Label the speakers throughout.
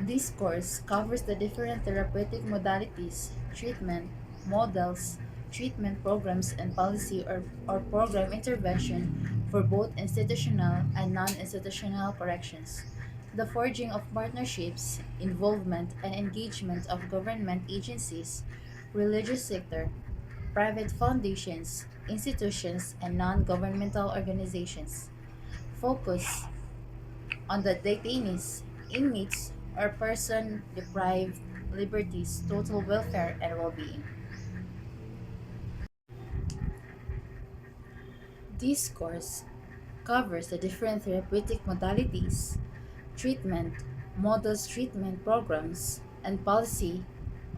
Speaker 1: This course covers the different therapeutic modalities, treatment, models, treatment programs, and policy or program intervention for both institutional and non-institutional corrections. The forging of partnerships, involvement, and engagement of government agencies, religious sector, private foundations, institutions, and non-governmental organizations. Focus on the detainees, inmates, or person deprived liberties, total welfare and well-being. This course covers the different therapeutic modalities, treatment, models treatment programs, and policy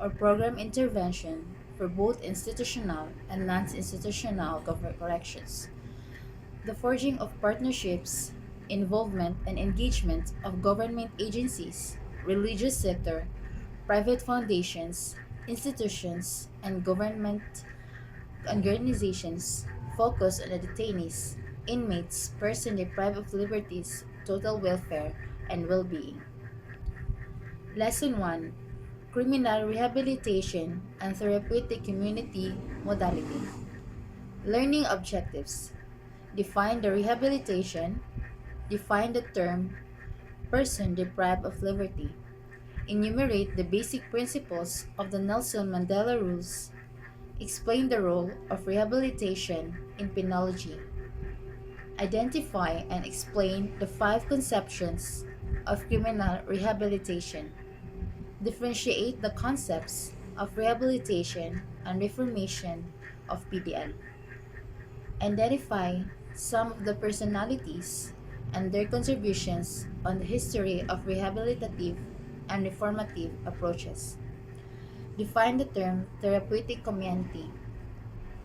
Speaker 1: or program intervention for both institutional and non-institutional corrections. The forging of partnerships, involvement and engagement of government agencies, religious sector, private foundations, institutions, and government organizations focus on the detainees, inmates, person deprived of liberties, total welfare, and well-being. Lesson 1: Criminal Rehabilitation and Therapeutic Community Modality. Learning objectives. Define the rehabilitation. Define the term person deprived of liberty. Enumerate the basic principles of the Nelson Mandela Rules. Explain the role of rehabilitation in penology. Identify and explain the five conceptions of criminal rehabilitation. Differentiate the concepts of rehabilitation and reformation of PDL. Identify some of the personalities and their contributions on the history of rehabilitative and reformative approaches. Define the term therapeutic community.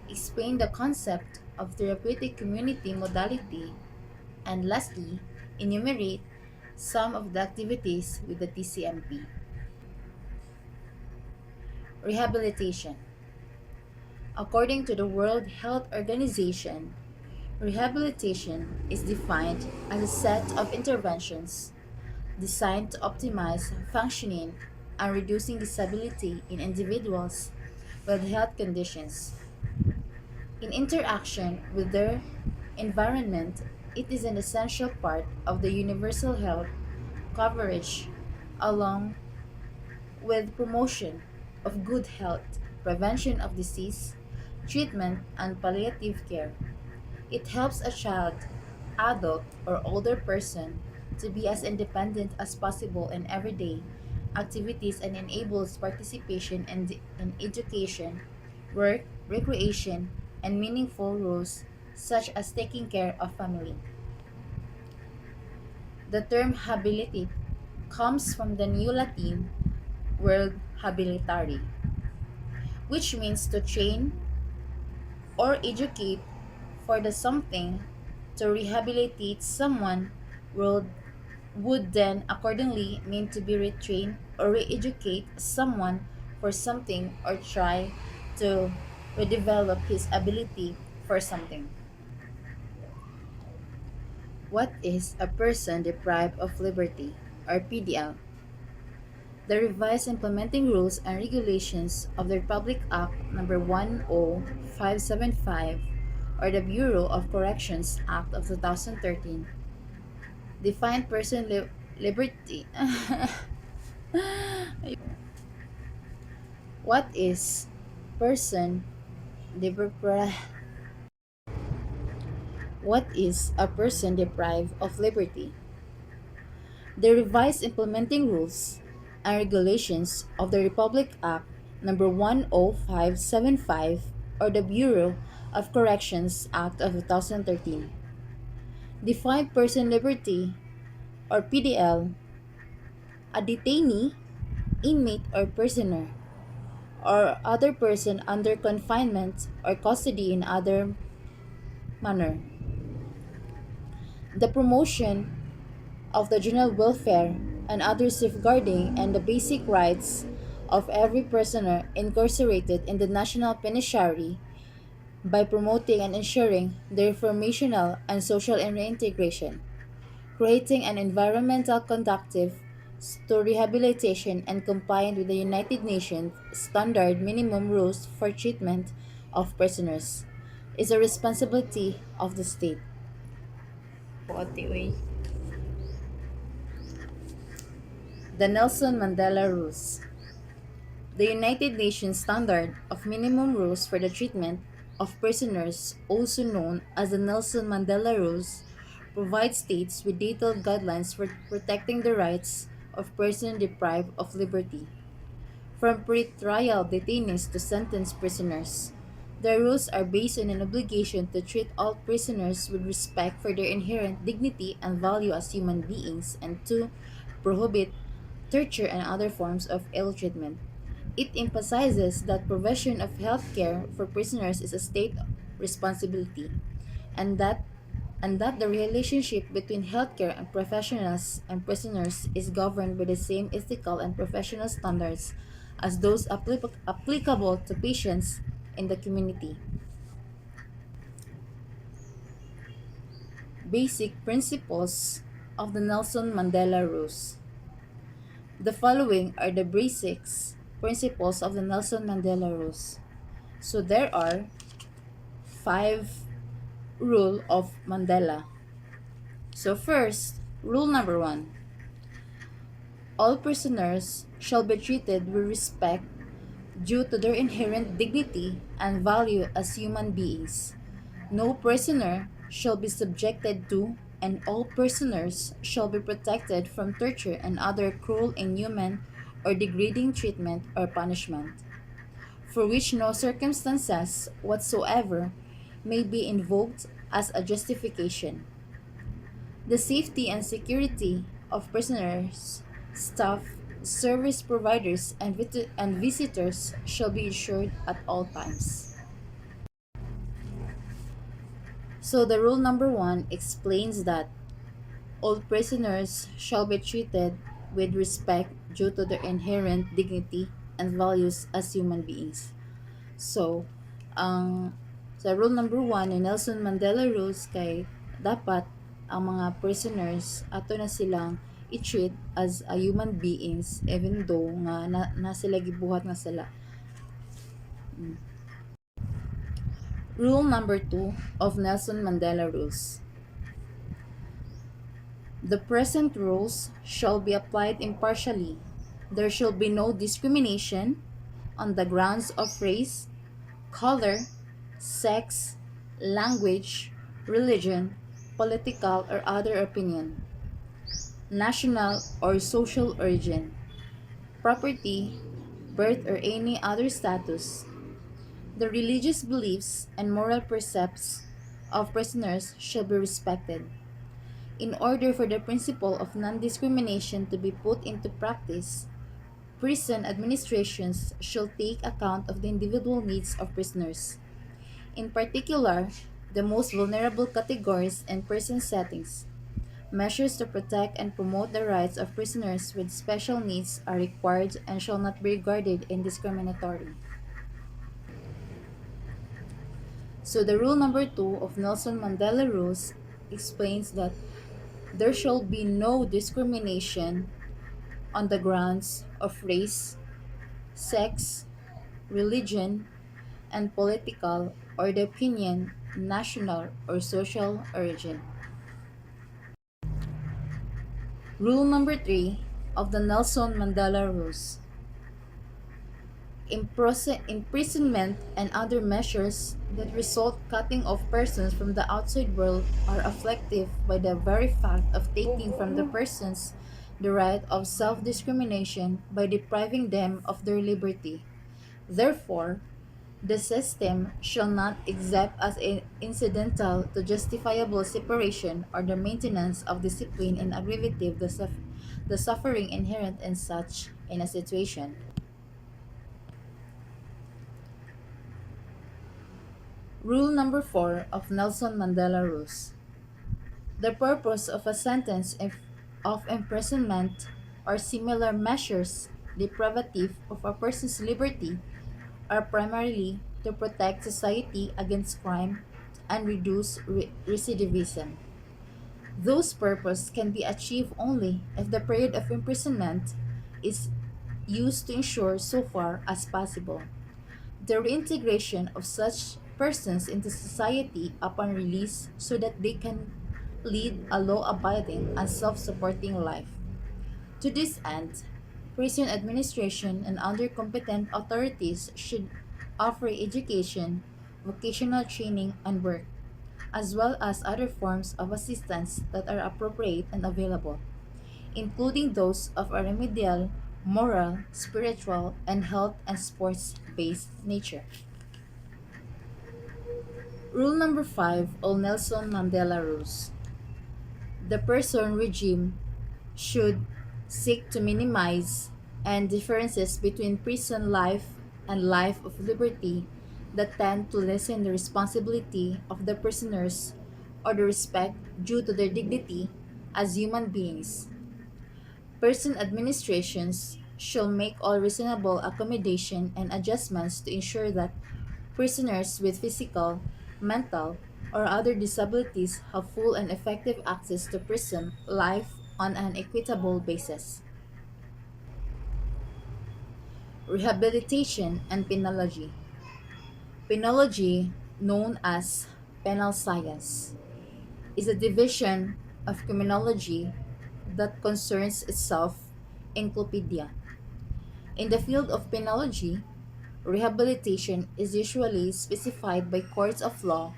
Speaker 1: Explain the concept of therapeutic community modality. And lastly, enumerate some of the activities with the TCMP. Rehabilitation. According to the World Health Organization, rehabilitation is defined as a set of interventions designed to optimize functioning and reducing disability in individuals with health conditions. In interaction with their environment, it is an essential part of the universal health coverage along with promotion of good health, prevention of disease, treatment, and palliative care. It helps a child, adult, or older person to be as independent as possible in everyday activities and enables participation in education, work, recreation, and meaningful roles such as taking care of family. The term habilitate comes from the New Latin word habilitari, which means to train or educate for the something. To rehabilitate someone would, would then accordingly mean to be retrained or re-educate someone for something or try to redevelop his ability for something. What is a person deprived of liberty, or PDL? The revised implementing rules and regulations of the Republic Act No. 10575 or the Bureau of Corrections Act of 2013 define person liberty. What is person deprived? What is a person deprived of liberty? The revised implementing rules and regulations of the Republic Act No. 10575 or the Bureau of Corrections Act of 2013 define person liberty or PDL, a detainee, inmate or prisoner, or other person under confinement or custody in other manner. The promotion of the general welfare and other safeguarding and the basic rights of every prisoner incarcerated in the national penitentiary by promoting and ensuring their informational and social reintegration, creating an environmental conducive to rehabilitation and compliant with the United Nations standard minimum rules for treatment of prisoners is a responsibility of the state. The Nelson Mandela Rules. The United Nations Standard of Minimum Rules for the Treatment of Prisoners, also known as the Nelson Mandela Rules, provides states with detailed guidelines for protecting the rights of persons deprived of liberty, from pre-trial detainees to sentenced prisoners. The rules are based on an obligation to treat all prisoners with respect for their inherent dignity and value as human beings and to prohibit torture and other forms of ill treatment. It emphasizes that provision of health care for prisoners is a state responsibility and that the relationship between healthcare and professionals and prisoners is governed by the same ethical and professional standards as those applicable to patients in the community. Basic principles of the Nelson Mandela Rules. The following are the basics principles of the Nelson Mandela Rules. So there are five rule of Mandela. So first, rule number one: all prisoners shall be treated with respect due to their inherent dignity and value as human beings. No prisoner shall be subjected to, and all prisoners shall be protected from torture and other cruel, inhuman, or degrading treatment or punishment, for which no circumstances whatsoever may be invoked as a justification. The safety and security of prisoners, staff, service providers, and visitors shall be ensured at all times. So, the rule number one explains that all prisoners shall be treated with respect due to their inherent dignity and values as human beings. So, ang sa rule number one ni Nelson Mandela rules kay dapat ang mga prisoners ato na silang i-treat as a human beings even though nga na sila gibuhat nga sila. Rule number 2 of Nelson Mandela rules. The present rules shall be applied impartially. There shall be no discrimination on the grounds of race, color, sex, language, religion, political or other opinion, national or social origin, property, birth, or any other status. The religious beliefs and moral precepts of prisoners shall be respected. In order for the principle of non-discrimination to be put into practice, prison administrations shall take account of the individual needs of prisoners. In particular, the most vulnerable categories and prison settings. Measures to protect and promote the rights of prisoners with special needs are required and shall not be regarded indiscriminatory. So the rule number 2 of Nelson Mandela rules explains that there shall be no discrimination on the grounds of race, sex, religion, and political or the opinion, national or social origin. Rule number 3 of the Nelson Mandela Rules. Imprisonment and other measures that result cutting off persons from the outside world are afflictive by the very fact of taking from the persons the right of self-discrimination by depriving them of their liberty. Therefore, the system shall not accept as incidental to justifiable separation or the maintenance of discipline and aggravative the suffering inherent in such in a situation. Rule number 4 of Nelson Mandela Rules. The purpose of a sentence of imprisonment or similar measures deprivative of a person's liberty are primarily to protect society against crime and reduce recidivism. Those purposes can be achieved only if the period of imprisonment is used to ensure so far as possible the reintegration of such persons into society upon release so that they can lead a law abiding and self supporting life. To this end, prison administration and other competent authorities should offer education, vocational training, and work, as well as other forms of assistance that are appropriate and available, including those of a remedial, moral, spiritual, and health and sports based nature. Rule number 5 of Nelson Mandela rules. The person regime should seek to minimize and differences between prison life and life of liberty that tend to lessen the responsibility of the prisoners or the respect due to their dignity as human beings. Prison administrations shall make all reasonable accommodation and adjustments to ensure that prisoners with physical, mental, or other disabilities have full and effective access to prison life on an equitable basis. Rehabilitation and penology. Penology, known as penal science, is a division of criminology that concerns itself encyclopedia. In the field of penology, rehabilitation is usually specified by courts of law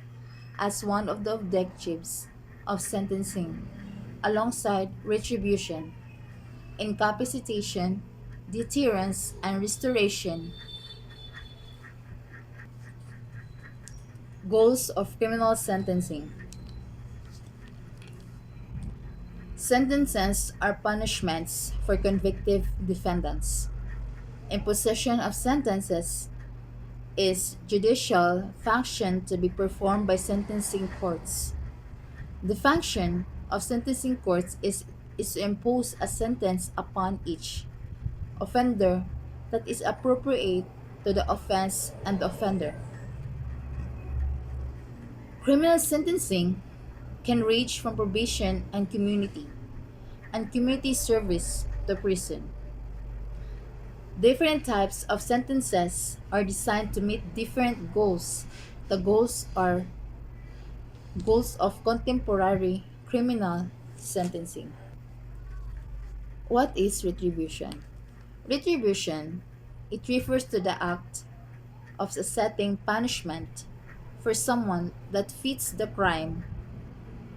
Speaker 1: as one of the objectives of sentencing, alongside retribution, incapacitation, deterrence, and restoration. Goals of criminal sentencing. Sentences are punishments for convicted defendants. Imposition of sentences is judicial function to be performed by sentencing courts. The function of sentencing courts is to impose a sentence upon each offender that is appropriate to the offense and the offender. Criminal sentencing can range from probation and community service to prison. Different types of sentences are designed to meet different goals. The goals are goals of contemporary criminal sentencing. What is retribution? Retribution, it refers to the act of setting punishment for someone that fits the crime.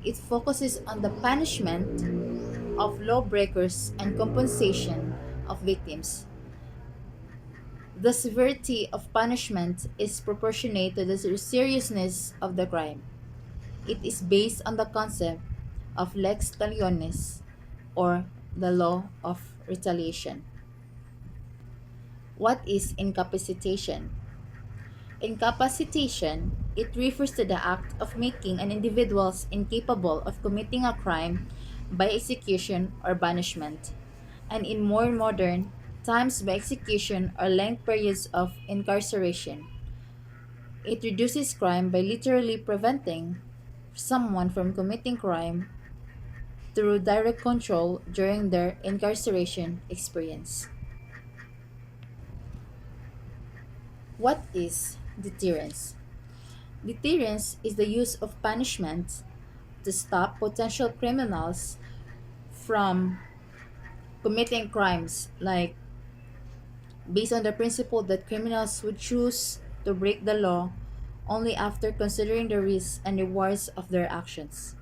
Speaker 1: It focuses on the punishment of lawbreakers and compensation of victims. The severity of punishment is proportionate to the seriousness of the crime. It is based on the concept of lex talionis or the law of retaliation. What is incapacitation? Incapacitation, it refers to the act of making an individual incapable of committing a crime by execution or banishment, and in more modern times by execution or length periods of incarceration. It reduces crime by literally preventing someone from committing crime through direct control during their incarceration experience. What is deterrence? Deterrence is the use of punishment to stop potential criminals from committing crimes, like based on the principle that criminals would choose to break the law only after considering the risks and rewards of their actions.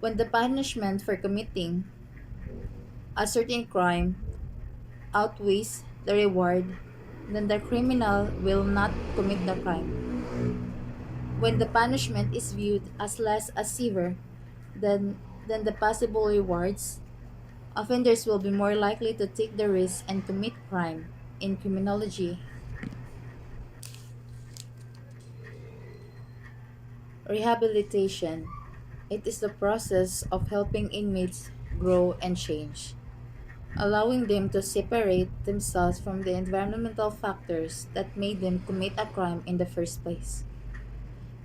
Speaker 1: When the punishment for committing a certain crime outweighs the reward, then the criminal will not commit the crime. When the punishment is viewed as less as severe than the possible rewards, offenders will be more likely to take the risk and commit crime. In criminology, rehabilitation. It is the process of helping inmates grow and change, allowing them to separate themselves from the environmental factors that made them commit a crime in the first place.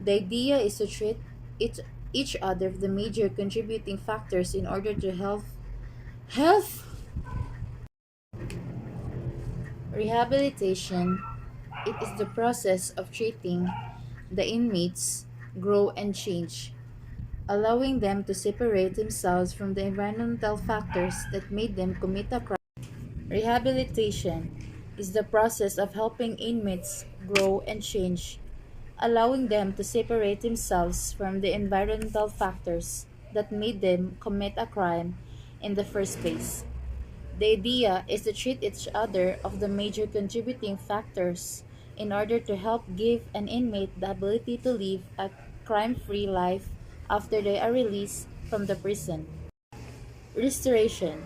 Speaker 1: The idea is to treat it each other the major contributing factors in order to health rehabilitation. It is the process of treating the inmates grow and change, allowing them to separate themselves from the environmental factors that made them commit a crime. Rehabilitation is the process of helping inmates grow and change, allowing them to separate themselves from the environmental factors that made them commit a crime in the first place. The idea is to treat each other of the major contributing factors in order to help give an inmate the ability to live a crime-free life after they are released from the prison. Restoration.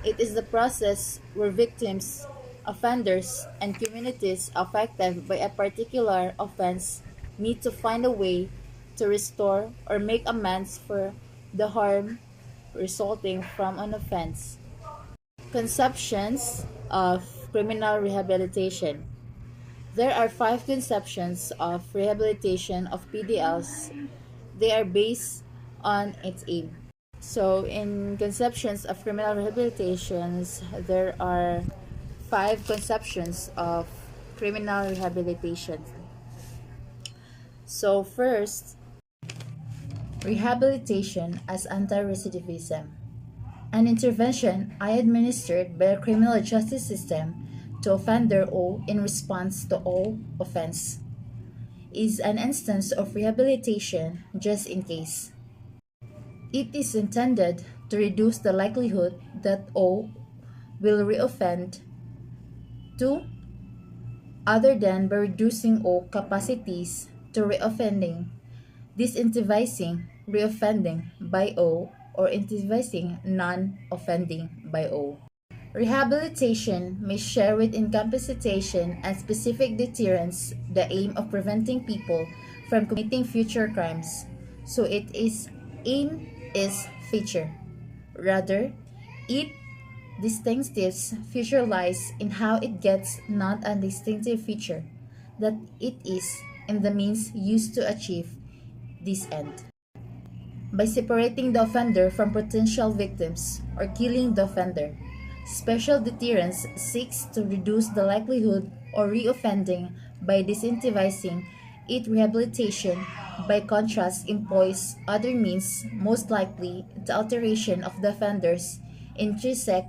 Speaker 1: It is the process where victims, offenders, and communities affected by a particular offense need to find a way to restore or make amends for the harm resulting from an offense. Conceptions of criminal rehabilitation. There are five conceptions of rehabilitation of PDLs. They are based on its aim. So, in conceptions of criminal rehabilitations, there are five conceptions of criminal rehabilitation. So, first, rehabilitation as anti-recidivism. An intervention I administered by a criminal justice system to offender O in response to O offense is an instance of rehabilitation just in case. It is intended to reduce the likelihood that O will reoffend. 2. Other than by reducing O capacities to reoffending, disincentivizing reoffending by O or incentivizing non-offending by O. Rehabilitation may share with incapacitation and specific deterrence the aim of preventing people from committing future crimes. So it is aim is feature. Rather, it distinctives feature lies in how it gets not a distinctive feature, that it is in the means used to achieve this end. By separating the offender from potential victims or killing the offender, special deterrence seeks to reduce the likelihood of reoffending by disincentivizing it. Rehabilitation, by contrast, employs other means, most likely the alteration of the offender's intrinsic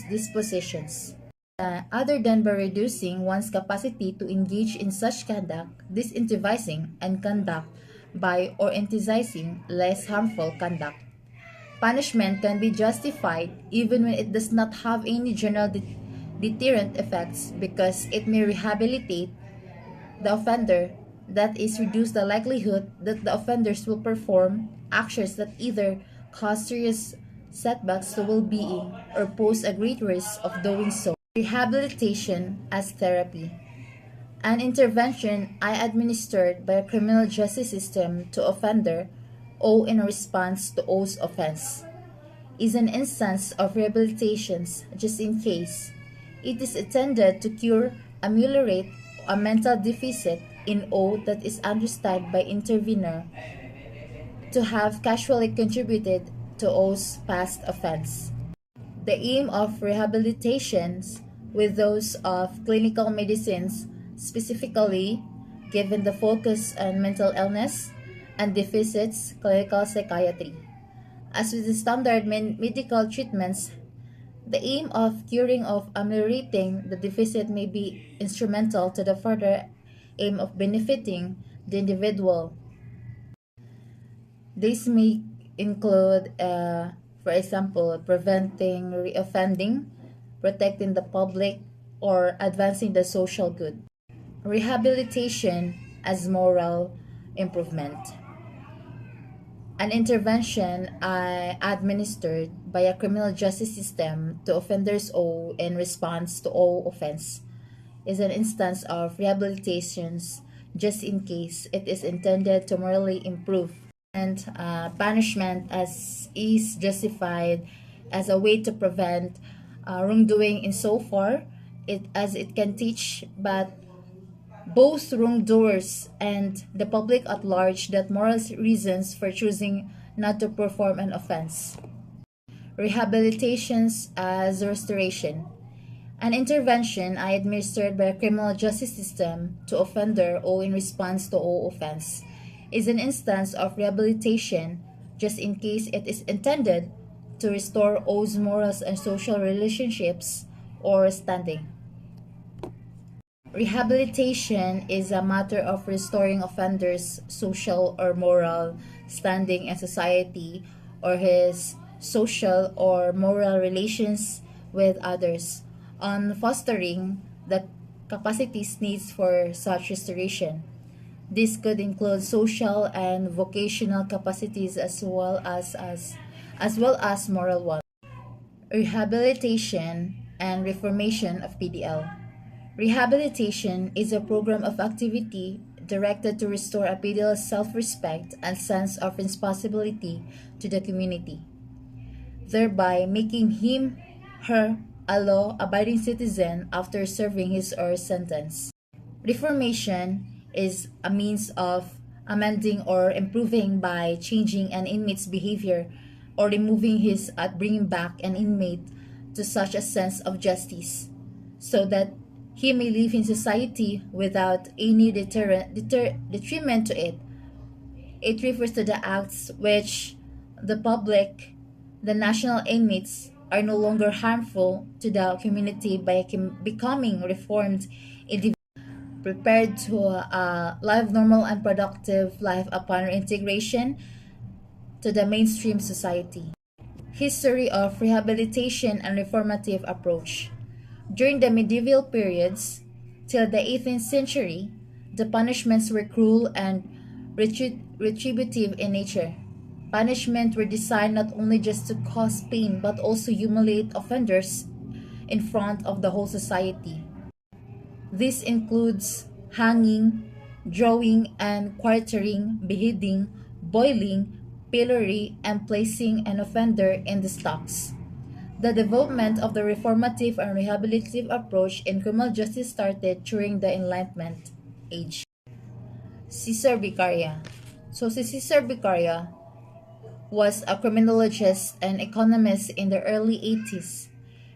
Speaker 1: dispositions. Other than by reducing one's capacity to engage in such conduct, disincentivizing and conduct by or incentivizing less harmful conduct. Punishment can be justified even when it does not have any general deterrent effects because it may rehabilitate the offender, that is, reduce the likelihood that the offenders will perform actions that either cause serious setbacks to well-being or pose a great risk of doing so. Rehabilitation as therapy. An intervention I administered by a criminal justice system to offender O in response to O's offense is an instance of rehabilitations just in case. It is intended to cure, ameliorate a mental deficit in O that is understood by intervener to have casually contributed to O's past offense. The aim of rehabilitations with those of clinical medicines, specifically given the focus on mental illness and deficits, clinical psychiatry. As with the standard medical treatments, the aim of curing or ameliorating the deficit may be instrumental to the further aim of benefiting the individual. This may include, for example, preventing reoffending, protecting the public, or advancing the social good. Rehabilitation as moral improvement. An intervention I administered by a criminal justice system to offenders O in response to O offense is an instance of rehabilitations just in case it is intended to morally improve. And punishment as is justified as a way to prevent wrongdoing in so far it as it can teach, but both wrongdoers and the public at large that moral reasons for choosing not to perform an offense. Rehabilitations as restoration. An intervention administered by a criminal justice system to offender or in response to all offense is an instance of rehabilitation just in case it is intended to restore one's morals and social relationships or standing. Rehabilitation is a matter of restoring offender's social or moral standing in society or his social or moral relations with others, on fostering the capacities needs for such restoration. This could include social and vocational capacities as well as moral ones. Rehabilitation and reformation of PDL. Rehabilitation is a program of activity directed to restore a PDL's self-respect and sense of responsibility to the community, thereby making him/her a law-abiding citizen after serving his or her sentence. Reformation is a means of amending or improving by changing an inmate's behavior or removing his at bringing back an inmate to such a sense of justice so that he may live in society without any detriment to it. It refers to the acts which the public, the national inmates, are no longer harmful to the community by becoming reformed individuals prepared to live normal and productive life upon reintegration to the mainstream society. History of rehabilitation and reformative approach. During the medieval periods till the 18th century, the punishments were cruel and retributive in nature. Punishments were designed not only just to cause pain but also humiliate offenders in front of the whole society. This includes hanging, drawing and quartering, beheading, boiling, pillory, and placing an offender in the stocks. The development of the reformative and rehabilitative approach in criminal justice started during the Enlightenment age. Cesar Beccaria. Si Cesar Beccaria was a criminologist and economist in the early 80s.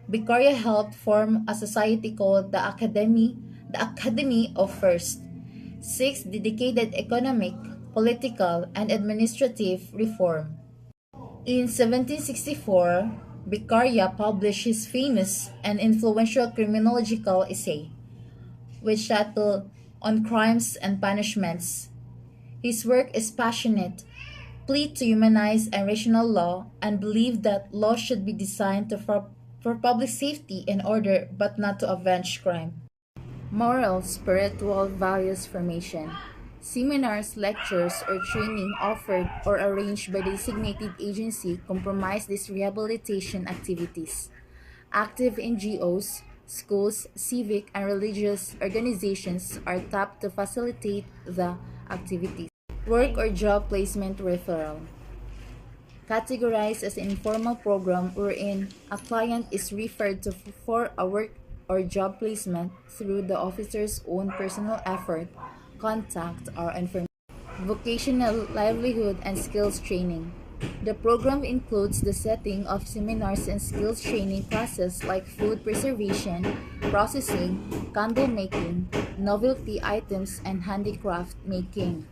Speaker 1: Beccaria helped form a society called the Academy of First. Six dedicated economic, political, and administrative reform. In 1764, Beccaria published his famous and influential criminological essay, which titled On Crimes and Punishments. His work is passionate, plea to humanize and rational law, and believe that law should be designed for public safety and order but not to avenge crime. Moral, spiritual values formation. Seminars, lectures, or training offered or arranged by the designated agency comprise these rehabilitation activities. Active NGOs, schools, civic, and religious organizations are tapped to facilitate the activities. Work or job placement referral. Categorized as an informal program wherein a client is referred to for a work or job placement through the officer's own personal effort, contact, or information. Vocational livelihood and skills training. The program includes the setting of seminars and skills training classes like food preservation, processing, candle making, novelty items, and handicraft making.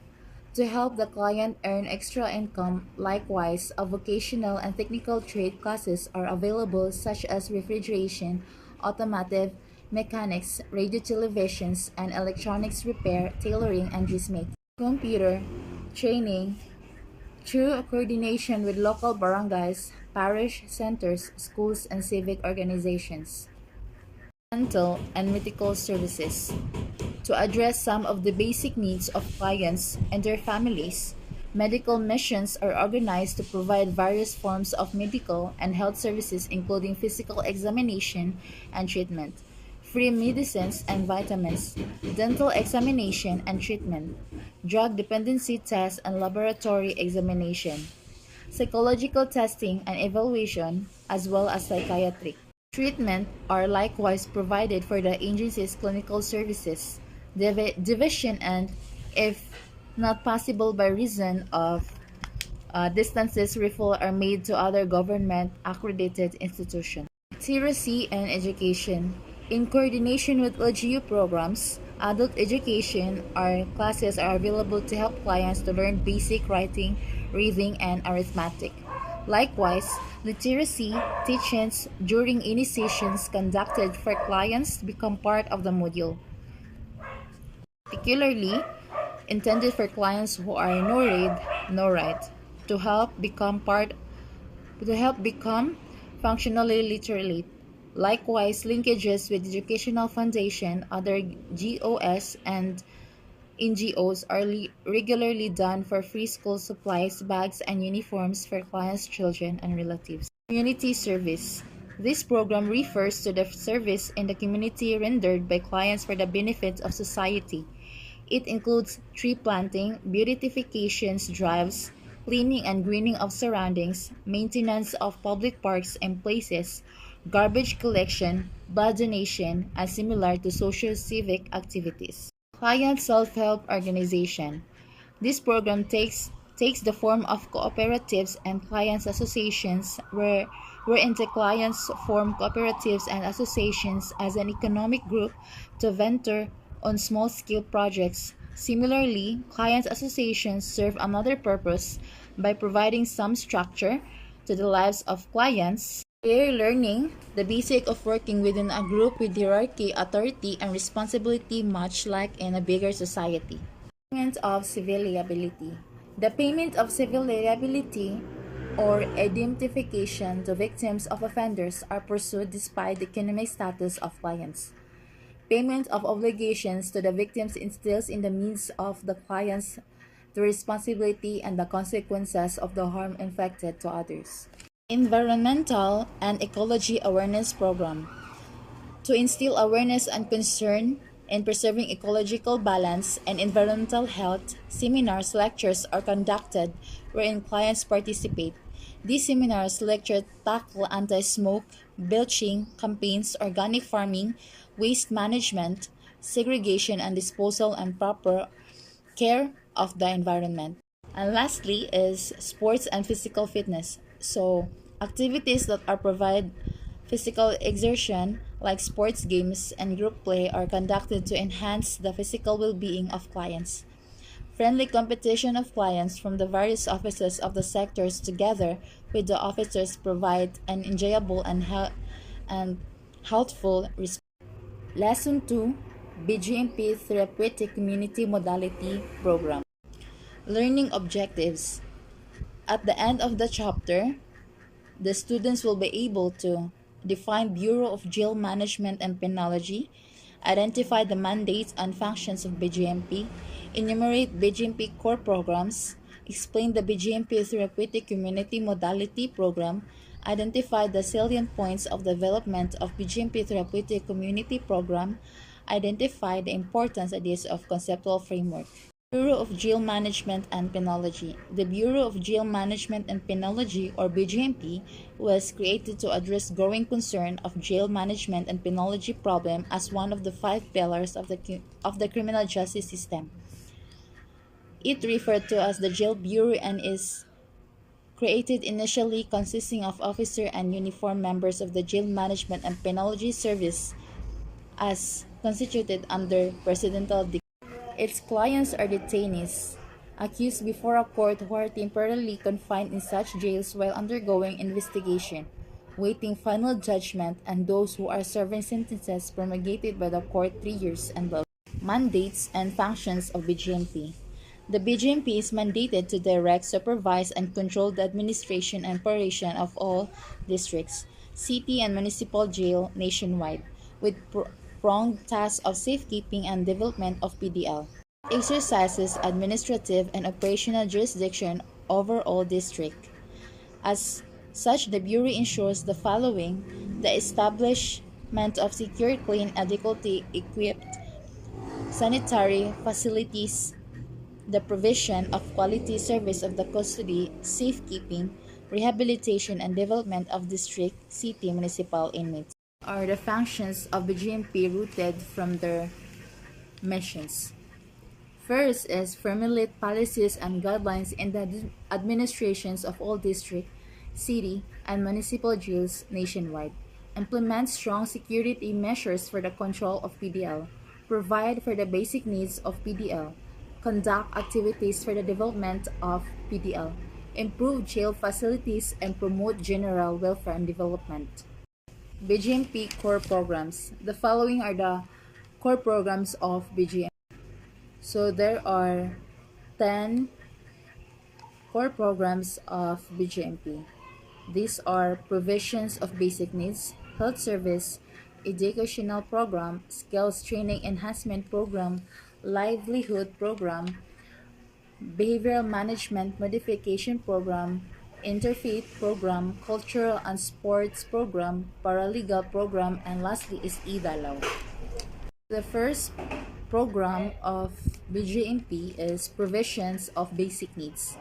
Speaker 1: To help the client earn extra income, likewise, vocational and technical trade classes are available such as refrigeration, automotive, mechanics, radio televisions, and electronics repair, tailoring, and dressmaking. Computer training through coordination with local barangays, parish centers, schools, and civic organizations. Dental and medical services. To address some of the basic needs of clients and their families, medical missions are organized to provide various forms of medical and health services including physical examination and treatment, free medicines and vitamins, dental examination and treatment, drug dependency tests and laboratory examination, psychological testing and evaluation, as well as psychiatric treatment are likewise provided for the agency's clinical services. division, and if not possible by reason of distances, referral are made to other government accredited institutions. Literacy and education. In coordination with LGU programs, adult education or classes are available to help clients to learn basic writing, reading, and arithmetic. Likewise, literacy teachings during initiations conducted for clients become part of the module, particularly intended for clients who are no read, no write, to help become functionally literate. Likewise, linkages with Educational Foundation, other GOS, and NGOs are regularly done for free school supplies, bags, and uniforms for clients' children and relatives. Community service. This program refers to the service in the community rendered by clients for the benefit of society. It includes tree planting, beautifications drives, cleaning and greening of surroundings, maintenance of public parks and places, garbage collection, blood donation, and similar to social civic activities. Client self-help organization. This program takes the form of cooperatives and clients associations wherein the clients form cooperatives and associations as an economic group to venture on small-scale projects. Similarly, clients associations serve another purpose by providing some structure to the lives of clients. They're learning the basic of working within a group with hierarchy, authority, and responsibility, much like in a bigger society. Payment of civil liability. The payment of civil liability or indemnification to victims of offenders are pursued despite the economic status of clients. Payment of obligations to the victims instills in the minds of the clients the responsibility and the consequences of the harm inflicted to others. Environmental and Ecology Awareness Program. To instill awareness and concern in preserving ecological balance and environmental health, seminars, lectures are conducted wherein clients participate. These seminars lecture tackle anti-smoke, belching campaigns, organic farming, waste management, segregation and disposal, and proper care of the environment. And lastly is sports and physical fitness. So activities that are provide physical exertion like sports games and group play are conducted to enhance the physical well-being of clients. Friendly competition of clients from the various offices of the sectors together with the officers provide an enjoyable and healthful response. Lesson 2, BGMP Therapeutic Community Modality Program. Learning objectives. At the end of the chapter, the students will be able to define Bureau of Jail Management and Penology, identify the mandates and functions of BGMP, enumerate BGMP core programs, explain the BGMP Therapeutic Community Modality Program, identify the salient points of development of BGMP Therapeutic Community Program, identify the importance of conceptual framework. Bureau of Jail Management and Penology. The Bureau of Jail Management and Penology, or BJMP, was created to address growing concern of jail management and penology problem as one of the 5 pillars of the criminal justice system. It referred to as the Jail Bureau and is created initially consisting of officer and uniformed members of the Jail Management and Penology Service as constituted under presidential decree. Its clients are detainees accused before a court who are temporarily confined in such jails while undergoing investigation, waiting final judgment, and those who are serving sentences promulgated by the court 3 years and below. Mandates and functions of BGMP. The BGMP is mandated to direct, supervise, and control the administration and operation of all districts, city, and municipal jail nationwide, with pronged tasks of safekeeping and development of PDL. Exercises administrative and operational jurisdiction over all districts. As such, the Bureau ensures the following: the establishment of secure, clean, adequately equipped sanitary facilities, the provision of quality service of the custody, safekeeping, rehabilitation, and development of district, city, municipal inmates. Are the functions of the GMP rooted from their missions. First is formulate policies and guidelines in the administrations of all district, city, and municipal jails nationwide. Implement strong security measures for the control of PDL. Provide for the basic needs of PDL. Conduct activities for the development of PDL. Improve jail facilities and promote general welfare and development. BGMP core programs. The following are the core programs of BGMP. So there are 10 core programs of BGMP. These are provisions of basic needs, health service, educational program, skills training enhancement program, livelihood program, behavioral management modification program, interfaith program, cultural and sports program, paralegal program, and lastly is e-dalaw. The first program of BGMP is provisions of basic needs.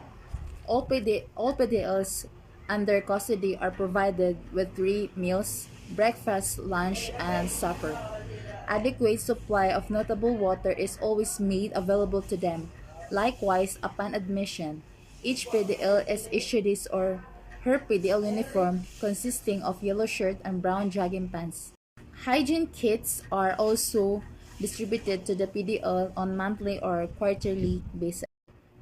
Speaker 1: All PDLs under custody are provided with 3 meals, breakfast, lunch, and supper. Adequate supply of notable water is always made available to them. Likewise, upon admission, each PDL is issued his or her PDL uniform consisting of yellow shirt and brown jogging pants. Hygiene kits are also distributed to the PDL on monthly or quarterly basis.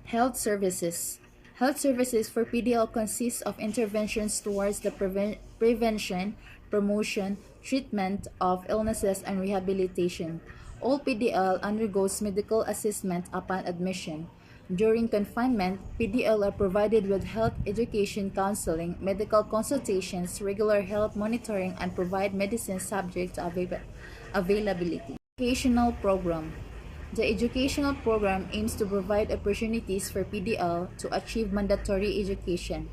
Speaker 1: Health services. Health services for PDL consists of interventions towards the prevention, promotion, treatment of illnesses, and rehabilitation. All PDL undergoes medical assessment upon admission. During confinement, PDL are provided with health education counseling, medical consultations, regular health monitoring, and provide medicine subject to availability. Educational program. The educational program aims to provide opportunities for PDL to achieve mandatory education.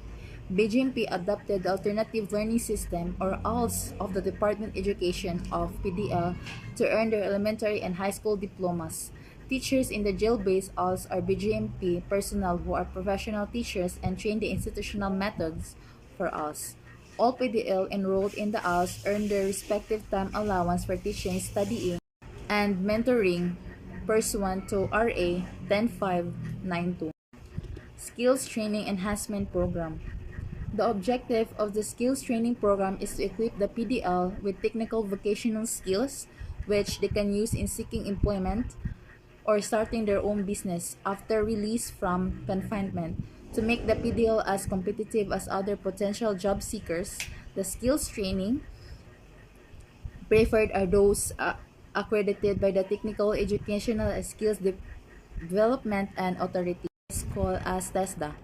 Speaker 1: BGMP adopted the Alternative Learning System or ALS of the Department of Education of PDL to earn their elementary and high school diplomas. Teachers in the jail-based ALS are BGMP personnel who are professional teachers and train the institutional methods for ALS. All PDL enrolled in the ALS earn their respective time allowance for teaching, studying, and mentoring pursuant to RA 10592. Skills Training Enhancement Program. The objective of the Skills Training Program is to equip the PDL with technical vocational skills which they can use in seeking employment or starting their own business after release from confinement. To make the PDL as competitive as other potential job seekers, the skills training preferred are those accredited by the Technical Educational Skills Development and Authority, called as TESDA,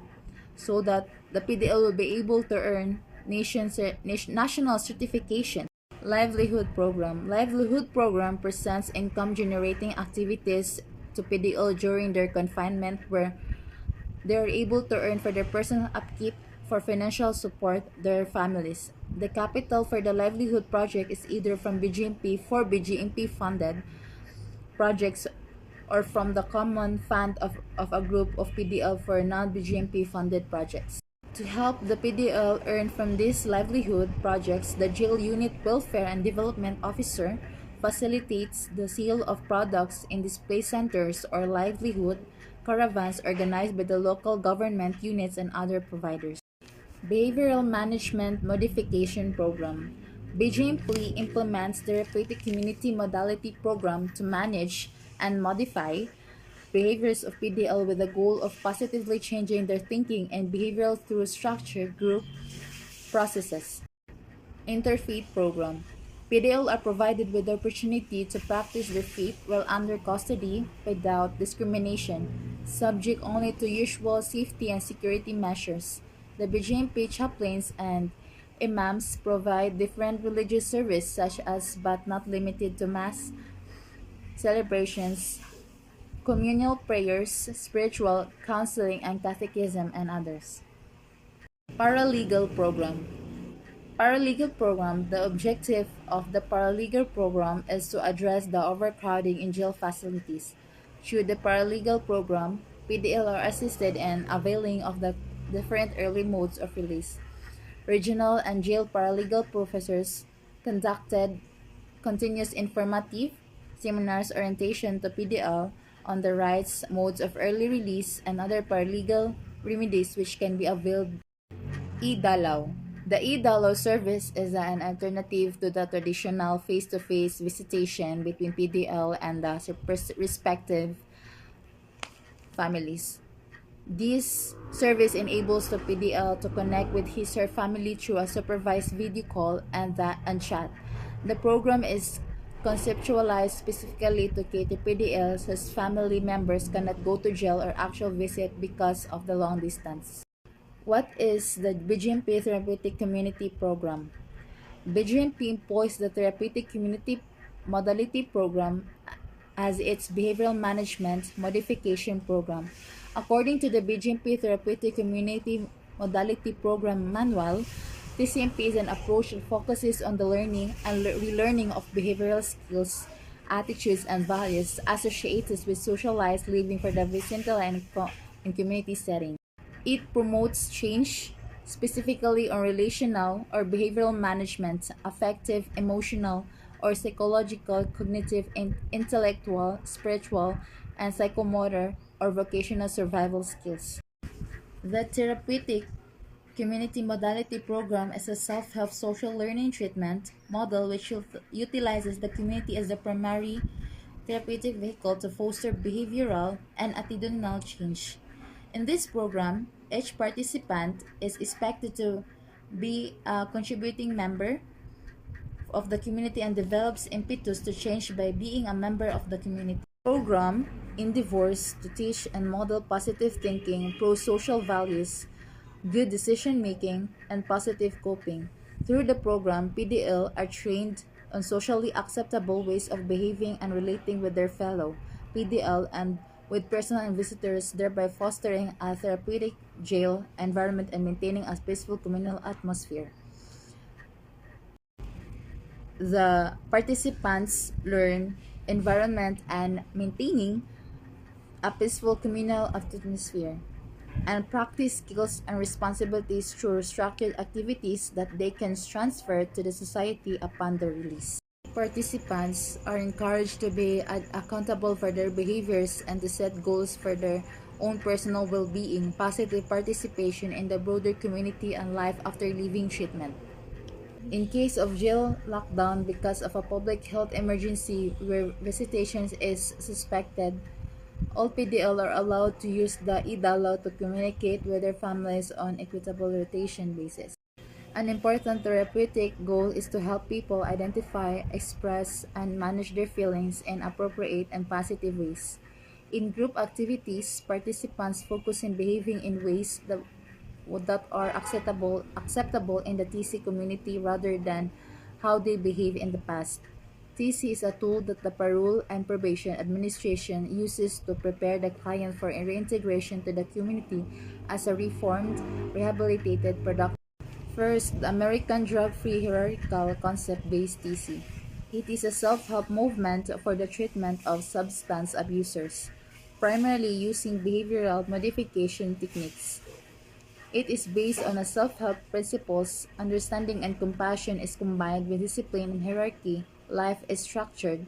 Speaker 1: so that the PDL will be able to earn national certification. Livelihood Program. Livelihood Program presents income-generating activities to PDL during their confinement where they are able to earn for their personal upkeep for financial support their families. The capital for the livelihood project is either from BGMP for BGMP funded projects or from the common fund of a group of PDL for non-BGMP funded projects. To help the PDL earn from these livelihood projects, the Jail Unit Welfare and Development Officer facilitates the sale of products in display centers or livelihood caravans organized by the local government units and other providers. Behavioral Management Modification Program. BGMP implements therapeutic community modality program to manage and modify behaviors of PDL with the goal of positively changing their thinking and behavioral through structured group processes. Interfaith Program. PDL are provided with the opportunity to practice their faith while under custody without discrimination, subject only to usual safety and security measures. The BGMP chaplains and imams provide different religious service such as but not limited to mass celebrations, communal prayers, spiritual counseling and catechism, and others. Paralegal Program. Paralegal Program. The objective of the Paralegal Program is to address the overcrowding in jail facilities. Through the Paralegal Program, PDL are assisted in availing of the different early modes of release. Regional and jail paralegal professors conducted continuous informative, seminars, orientation to PDL on the rights, modes of early release, and other paralegal remedies which can be availed. E-Dalaw. The e-Dalaw service is an alternative to the traditional face-to-face visitation between PDL and the respective families. This service enables the PDL to connect with his or her family through a supervised video call and chat. The program is conceptualized specifically to cater PDLs whose family members cannot go to jail or actual visit because of the long distance. What is the BGMP Therapeutic Community Program? BGMP employs the Therapeutic Community Modality Program as its behavioral management modification program. According to the BGMP Therapeutic Community Modality Program Manual, TCMP is an approach that focuses on the learning and relearning of behavioral skills, attitudes, and values associated with socialized living for the vicentile and community setting. It promotes change, specifically on relational or behavioral management, affective, emotional, or psychological, cognitive, intellectual, spiritual, and psychomotor or vocational survival skills. The therapeutic community modality program is a self-help social learning treatment model which utilizes the community as the primary therapeutic vehicle to foster behavioral and attitudinal change. In this program, each participant is expected to be a contributing member of the community and develops impetus to change by being a member of the community. Program endeavors to teach and model positive thinking, pro-social values, good decision making, and positive coping. Through the program, PDL are trained on socially acceptable ways of behaving and relating with their fellow PDL and with personnel and visitors, thereby fostering a therapeutic jail environment and maintaining a peaceful communal atmosphere. The participants learn environment and maintaining a peaceful communal atmosphere and practice skills and responsibilities through structured activities that they can transfer to the society upon their release. Participants are encouraged to be accountable for their behaviors and to set goals for their own personal well-being, positive participation in the broader community and life after leaving treatment. In case of jail lockdown because of a public health emergency where visitations is suspected, all PDL are allowed to use the e-Dalaw to communicate with their families on equitable rotation basis. An important therapeutic goal is to help people identify, express, and manage their feelings in appropriate and positive ways. In group activities, participants focus on behaving in ways that are acceptable in the TC community rather than how they behave in the past. TC is a tool that the Parole and Probation Administration uses to prepare the client for reintegration to the community as a reformed, rehabilitated, productive. First, the American Drug-Free Hierarchical Concept-Based TC. It is a self-help movement for the treatment of substance abusers, primarily using behavioral modification techniques. It is based on a self-help principles, understanding and compassion is combined with discipline and hierarchy. Life is structured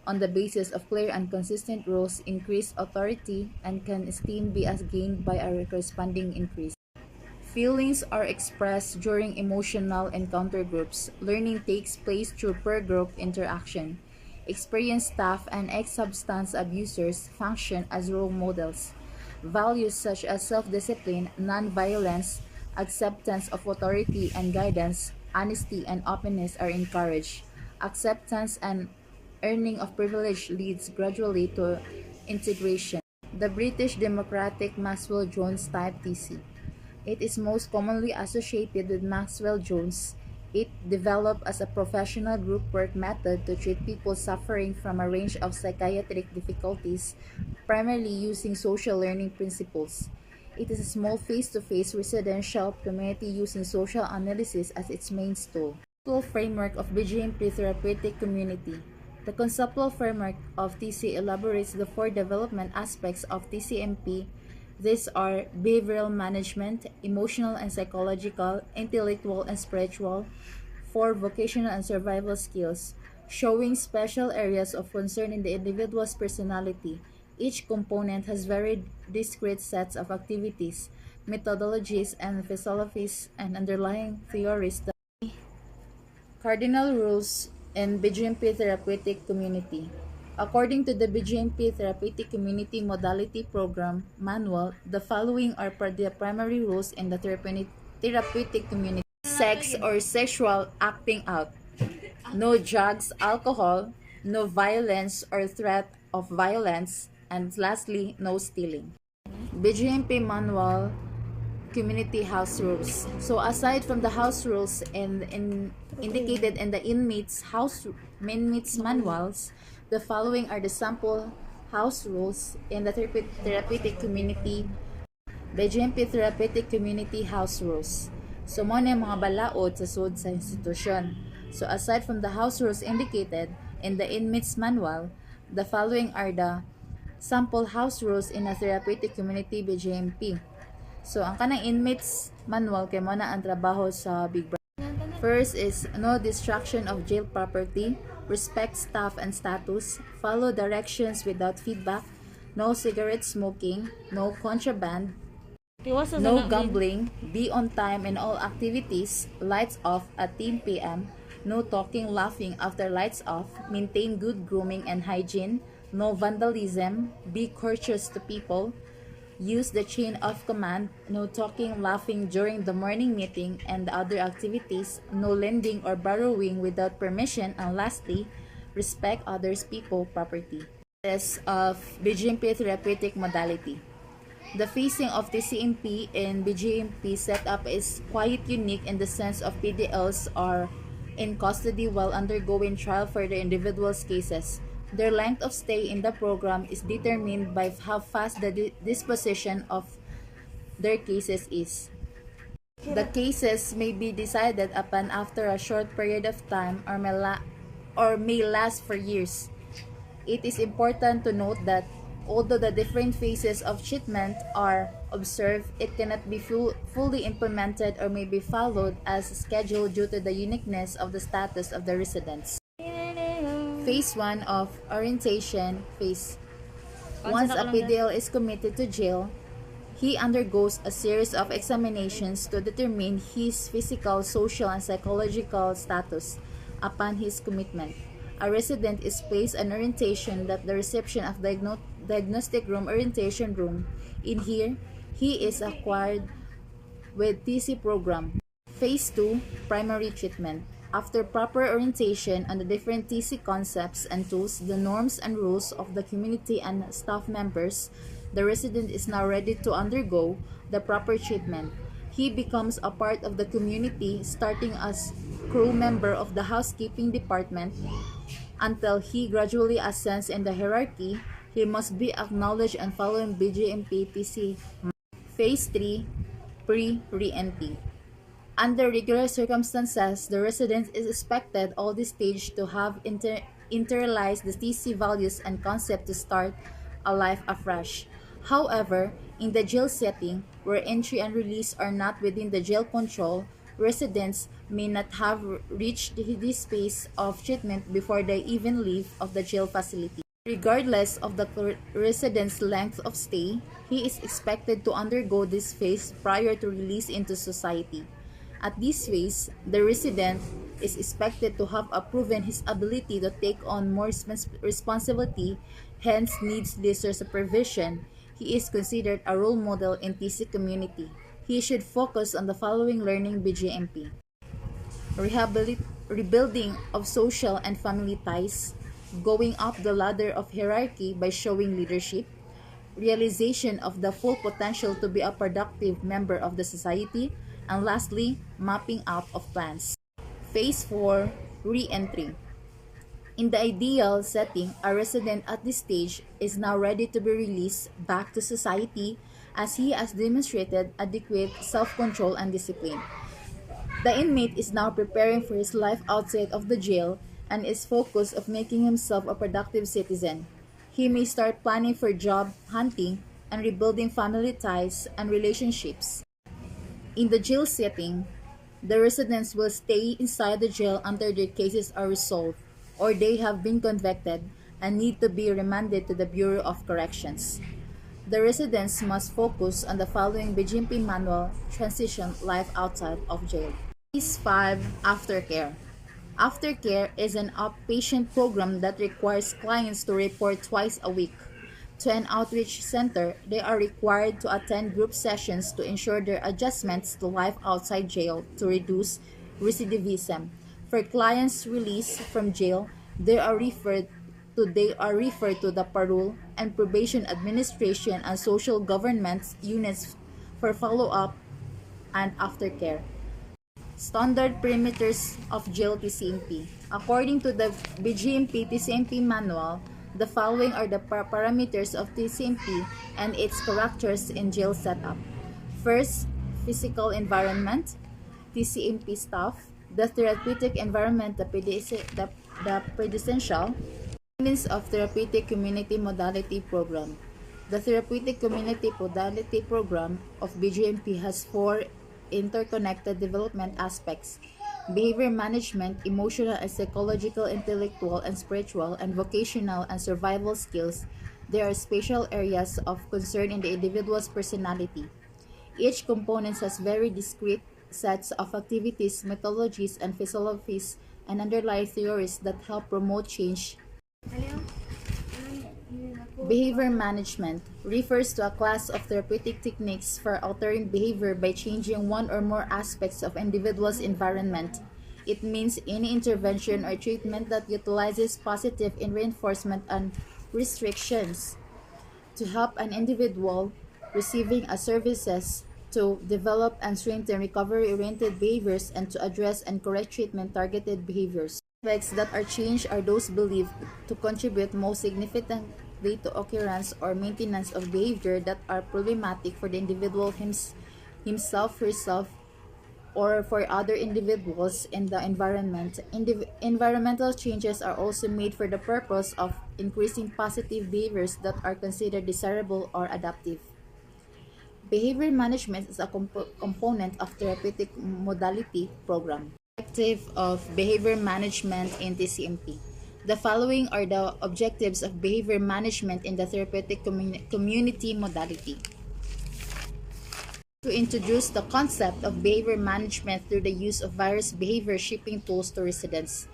Speaker 1: on the basis of clear and consistent rules, increased authority, and can esteem be as gained by a corresponding increase. Feelings are expressed during emotional encounter groups. Learning takes place through per-group interaction. Experienced staff and ex-substance abusers function as role models. Values such as self-discipline, non-violence, acceptance of authority and guidance, honesty and openness are encouraged. Acceptance and earning of privilege leads gradually to integration. The British Democratic Maxwell-Jones type TC. It is most commonly associated with Maxwell-Jones. It developed as a professional group work method to treat people suffering from a range of psychiatric difficulties, primarily using social learning principles. It is a small face-to-face residential community using social analysis as its main tool. Conceptual framework of BGMP therapeutic community. The conceptual framework of TC elaborates the four development aspects of TCMP. These are behavioral management, emotional and psychological, intellectual and spiritual, four vocational and survival skills. showing special areas of concern in the individual's personality. Each component has very discrete sets of activities, methodologies, and philosophies and underlying theories. The cardinal rules in BGMP therapeutic community. According to the BGMP therapeutic community modality program manual, the following are the primary rules in the therapeutic community: sex or sexual acting out, no drugs, alcohol, no violence or threat of violence, and lastly, no stealing. BGMP manual community house rules. So aside from the house rules indicated in the inmates manuals, the following are the sample house rules in the therapeutic community, the GMP therapeutic community house rules. So mo na mga balaod sa sud sa institusyon. So aside from the house rules indicated in the inmates manual, the following are the sample house rules in a therapeutic community BGMP. So, ang kanang inmates manual kay mo na ang trabaho sa Big Brother. First is no destruction of jail property, respect staff and status, follow directions without feedback, no cigarette smoking, no contraband, no gambling, be on time in all activities, lights off at 10 p.m., no talking, laughing after lights off, maintain good grooming and hygiene, no vandalism, be courteous to people, use the chain of command, no talking, laughing during the morning meeting and other activities, no lending or borrowing without permission, and lastly, respect others' people, property. Of BGMP therapeutic modality. The phasing of TCMP in BGMP setup is quite unique in the sense of PDLs are in custody while undergoing trial for the individual's cases. Their length of stay in the program is determined by how fast the disposition of their cases is. The cases may be decided upon after a short period of time or may last for years. It is important to note that although the different phases of treatment are observed, it cannot be fully implemented or may be followed as scheduled due to the uniqueness of the status of the residents. Phase 1 of orientation phase. Once a PDL is committed to jail, he undergoes a series of examinations to determine his physical, social, and psychological status upon his commitment. A resident is placed on orientation at the reception of diagnostic room orientation room. In here, he is acquired with TC program. Phase 2, primary treatment. After proper orientation on the different TC concepts and tools, the norms and rules of the community and staff members, the resident is now ready to undergo the proper treatment. He becomes a part of the community, starting as crew member of the housekeeping department. Until he gradually ascends in the hierarchy, he must be acknowledged and following BGMP TC. Phase 3, pre-re-entry. Under regular circumstances, the resident is expected all this stage to have internalized the TC values and concept to start a life afresh. However, in the jail setting, where entry and release are not within the jail control, residents may not have reached this phase of treatment before they even leave of the jail facility. Regardless of the resident's length of stay, he is expected to undergo this phase prior to release into society. At this phase, the resident is expected to have proven his ability to take on more responsibility, hence needs lesser supervision. He is considered a role model in TC community. He should focus on the following learning BGMP. Rebuilding of social and family ties, going up the ladder of hierarchy by showing leadership, realization of the full potential to be a productive member of the society, and lastly, mapping out of plans. Phase 4, re-entry. In the ideal setting, a resident at this stage is now ready to be released back to society as he has demonstrated adequate self-control and discipline. The inmate is now preparing for his life outside of the jail and is focused on making himself a productive citizen. He may start planning for job hunting and rebuilding family ties and relationships. In the jail setting, the residents will stay inside the jail until their cases are resolved or they have been convicted and need to be remanded to the Bureau of Corrections. The residents must focus on the following BGMP manual: transition life outside of jail. Phase 5, Aftercare. Aftercare is an outpatient program that requires clients to report twice a week to an outreach center. They are required to attend group sessions to ensure their adjustments to life outside jail to reduce recidivism. For clients released from jail, they are referred to the Parole and Probation Administration and Social Government units for follow-up and aftercare. Standard perimeters of jail TCMP. According to the BGMP TCMP manual, the following are the parameters of TCMP and its characters in jail setup. First, physical environment, TCMP staff, the therapeutic environment, the predicential means of therapeutic community modality program. The therapeutic community modality program of BGMP has four interconnected development aspects: behavior management, emotional and psychological, intellectual and spiritual, and vocational and survival skills. There are spatial areas of concern in the individual's personality. Each component has very discrete sets of activities, methodologies, and philosophies and underlying theories that help promote change. Behavior management refers to a class of therapeutic techniques for altering behavior by changing one or more aspects of individual's environment. It means any intervention or treatment that utilizes positive reinforcement and restrictions to help an individual receiving a services to develop and strengthen recovery-oriented behaviors and to address and correct treatment-targeted behaviors. Aspects that are changed are those believed to contribute most significantly to occurrence or maintenance of behavior that are problematic for the individual himself, herself, or for other individuals in the environment. Environmental changes are also made for the purpose of increasing positive behaviors that are considered desirable or adaptive. Behavior management is a component of therapeutic modality program. Objective of behavior management in TCMP. The following are the objectives of behavior management in the therapeutic community modality: to introduce the concept of behavior management through the use of various behavior shaping tools to residents,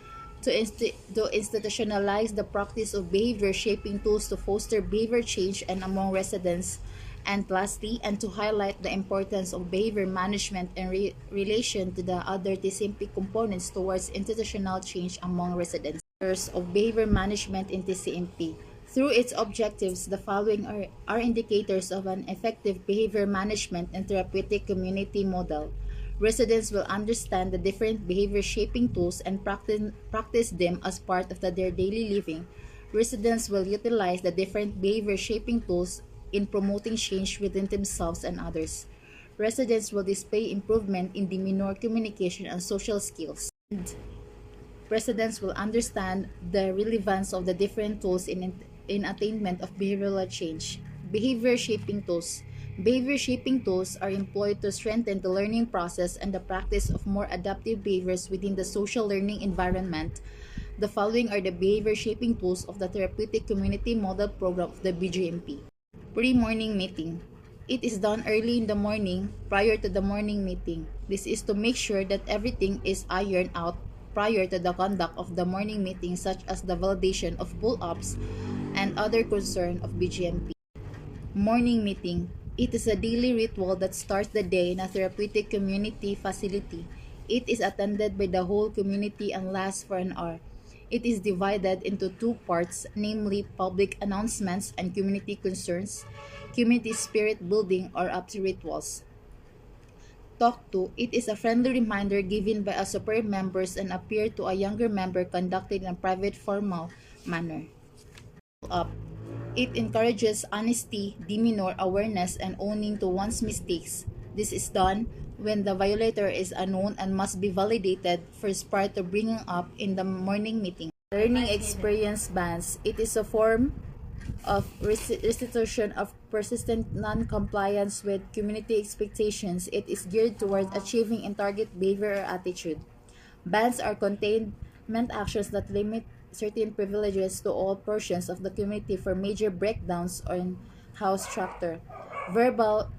Speaker 1: to institutionalize the practice of behavior shaping tools to foster behavior change and among residents, and lastly, and to highlight the importance of behavior management in relation to the other TCMP components towards institutional change among residents. Of behavior management in TCMP. Through its objectives, the following are indicators of an effective behavior management and therapeutic community model. Residents will understand the different behavior shaping tools and practice them as part of their daily living. Residents will utilize the different behavior shaping tools in promoting change within themselves and others. Residents will display improvement in demeanor, communication, and social skills. And residents will understand the relevance of the different tools in attainment of behavioral change. Behavior shaping tools. Behavior shaping tools are employed to strengthen the learning process and the practice of more adaptive behaviors within the social learning environment. The following are the behavior shaping tools of the therapeutic community model program of the BGMP. Pre-morning meeting. It is done early in the morning prior to the morning meeting. This is to make sure that everything is ironed out prior to the conduct of the morning meeting, such as the validation of pull-ups and other concern of BGMP. Morning meeting. It is a daily ritual that starts the day in a therapeutic community facility. It is attended by the whole community and lasts for an hour. It is divided into two parts, namely public announcements and community concerns, community spirit building or up to rituals. Talk to. It is a friendly reminder given by a superior members and appear to a younger member conducted in a private formal manner. Up. It encourages honesty, demeanor, awareness, and owning to one's mistakes. This is done when the violator is unknown and must be validated first prior to bringing up in the morning meeting. Learning experience bands. It is a form of restitution of persistent non-compliance with community expectations. It is geared towards achieving in target behavior or attitude. Bans are containment actions that limit certain privileges to all portions of the community for major breakdowns on house structure. Verbal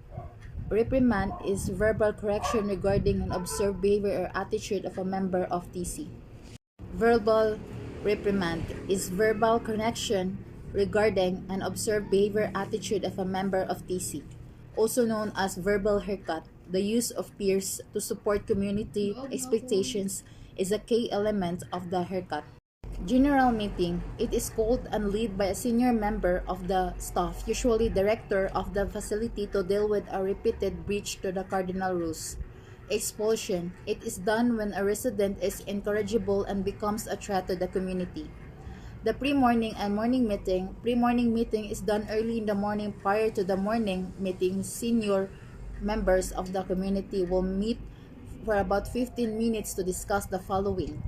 Speaker 1: reprimand is verbal correction regarding an observed behavior or attitude of a member of TC. Verbal reprimand is verbal correction regarding an observed behavior attitude of a member of TC, also known as verbal haircut. The use of peers to support community expectations is a key element of the haircut. General meeting. It is called and led by a senior member of the staff, usually director of the facility, to deal with a repeated breach to the cardinal rules. Expulsion. It is done when a resident is incorrigible and becomes a threat to the community. The pre-morning and morning meeting. Pre-morning meeting is done early in the morning prior to the morning meeting. Senior members of the community will meet for about 15 minutes to discuss the following.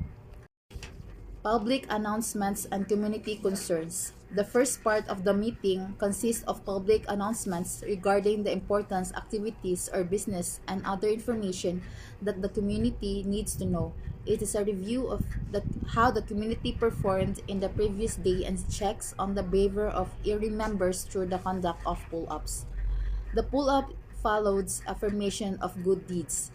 Speaker 1: Public announcements and community concerns. The first part of the meeting consists of public announcements regarding the important activities or business and other information that the community needs to know. It is a review of how the community performed in the previous day and checks on the behavior of ERI members through the conduct of pull-ups. The pull-up follows affirmation of good deeds.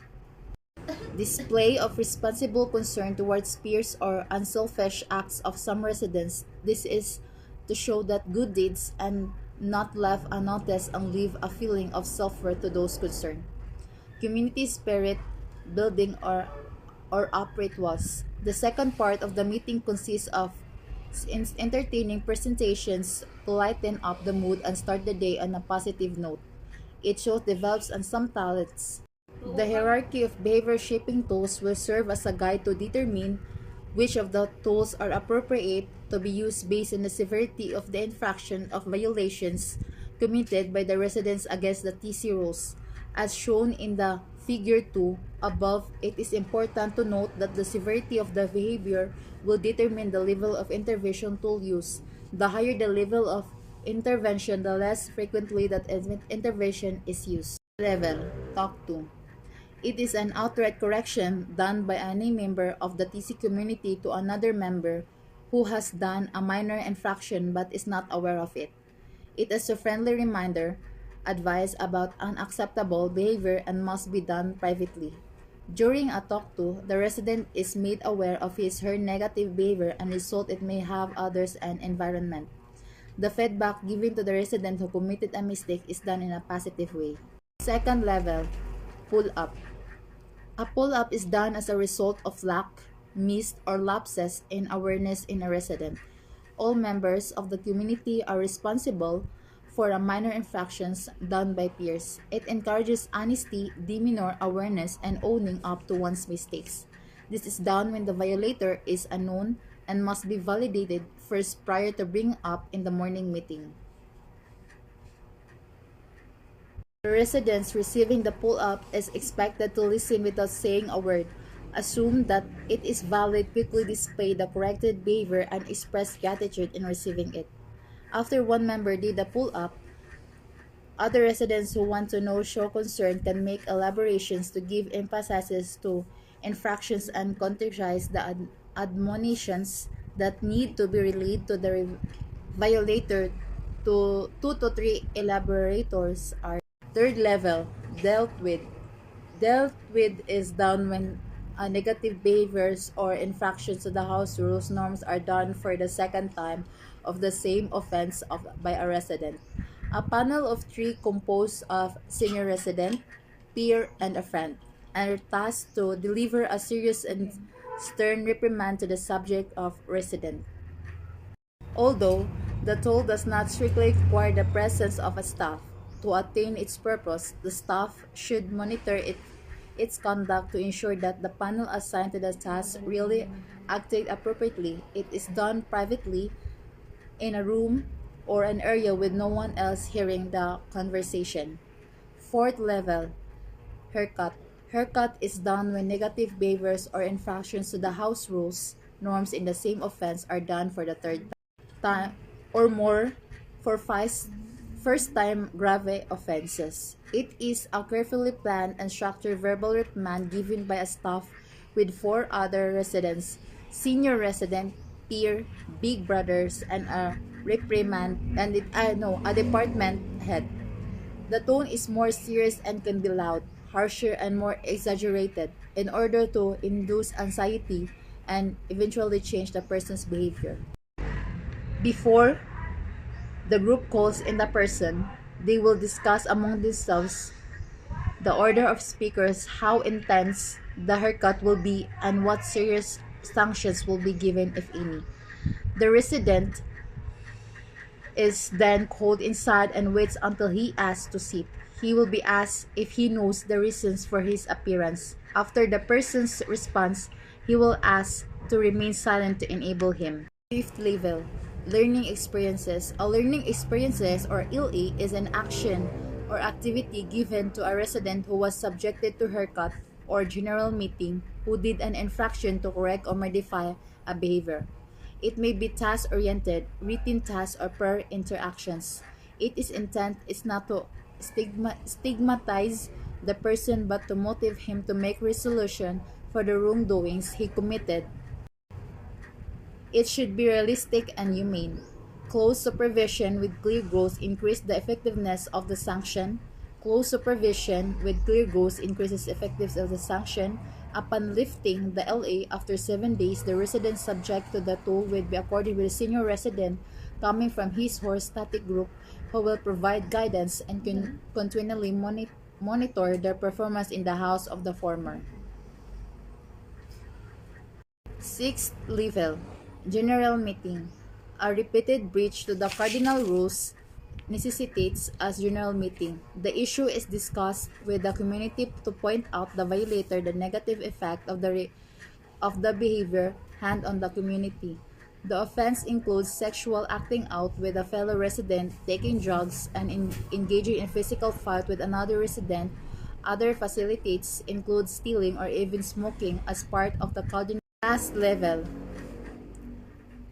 Speaker 1: Display of responsible concern towards peers or unselfish acts of some residents. This is to show that good deeds and not left unnoticed and leave a feeling of self-worth to those concerned. Community spirit building or upright was. The second part of the meeting consists of entertaining presentations to lighten up the mood and start the day on a positive note. It shows develops and some talents. The hierarchy of behavior shaping tools will serve as a guide to determine which of the tools are appropriate to be used based on the severity of the infraction of violations committed by the residents against the TC rules. As shown in the figure 2 above, it is important to note that the severity of the behavior will determine the level of intervention tool use. The higher the level of intervention, the less frequently that intervention is used. Level, talk to. It is an outright correction done by any member of the TC community to another member who has done a minor infraction but is not aware of it. It is a friendly reminder, advice about unacceptable behavior and must be done privately. During a talk to, the resident is made aware of his or her negative behavior and result it may have others and environment. The feedback given to the resident who committed a mistake is done in a positive way. Second level, pull up. A pull-up is done as a result of lack, missed, or lapses in awareness in a resident. All members of the community are responsible for a minor infractions done by peers. It encourages honesty, demeanor, awareness, and owning up to one's mistakes. This is done when the violator is unknown and must be validated first prior to bringing up in the morning meeting. The residents receiving the pull-up is expected to listen without saying a word. Assume that it is valid, quickly display the corrected behavior, and express gratitude in receiving it. After one member did the pull-up, other residents who want to know show concern can make elaborations to give emphasis to infractions and concretize the admonitions that need to be relayed to the violator. To 2 to 3 elaborators are. Third level, dealt with. Dealt with is done when negative behaviors or infractions to the house rules norms are done for the second time of the same offense by a resident. A panel of 3 composed of senior resident, peer, and a friend are tasked to deliver a serious and stern reprimand to the subject of resident. Although the tool does not strictly require the presence of a staff, to attain its purpose, the staff should monitor its conduct to ensure that the panel assigned to the task really acted appropriately. It is done privately in a room or an area with no one else hearing the conversation. Fourth level, haircut. Haircut is done when negative behaviors or infractions to the house rules norms in the same offense are done for the third time or more for first-time grave offenses. It is a carefully planned and structured verbal reprimand given by a staff with 4 other residents, senior resident, peer, big brothers, and a reprimand and a department head. The tone is more serious and can be loud, harsher, and more exaggerated in order to induce anxiety and eventually change the person's behavior. Before the group calls in the person, they will discuss among themselves the order of speakers, how intense the haircut will be, and what serious sanctions will be given, if any. The resident is then called inside and waits until he asks to sit. He will be asked if he knows the reasons for his appearance. After the person's response, he will ask to remain silent to enable him. Fifth level, learning experiences. A learning experiences or LE is an action or activity given to a resident who was subjected to haircut or general meeting who did an infraction to correct or modify a behavior. It may be task-oriented, written tasks, or per interactions. Its intent is not to stigmatize the person but to motivate him to make resolution for the wrongdoings he committed. It should be realistic and humane. Close supervision with clear goals increases the effectiveness of the sanction. Close supervision with clear goals increases the effectiveness of the sanction. Upon lifting the LA after 7 days, the resident subject to the tool will be accorded with a senior resident coming from his or her static group who will provide guidance and continually monitor their performance in the house of the former. Sixth level, general meeting. A repeated breach to the cardinal rules necessitates a general meeting. The issue is discussed with the community to point out the violator the negative effect of the behavior had on the community. The offense includes sexual acting out with a fellow resident, taking drugs, and engaging in physical fight with another resident. Other facilitates include stealing or even smoking as part of the cardinal. Last level,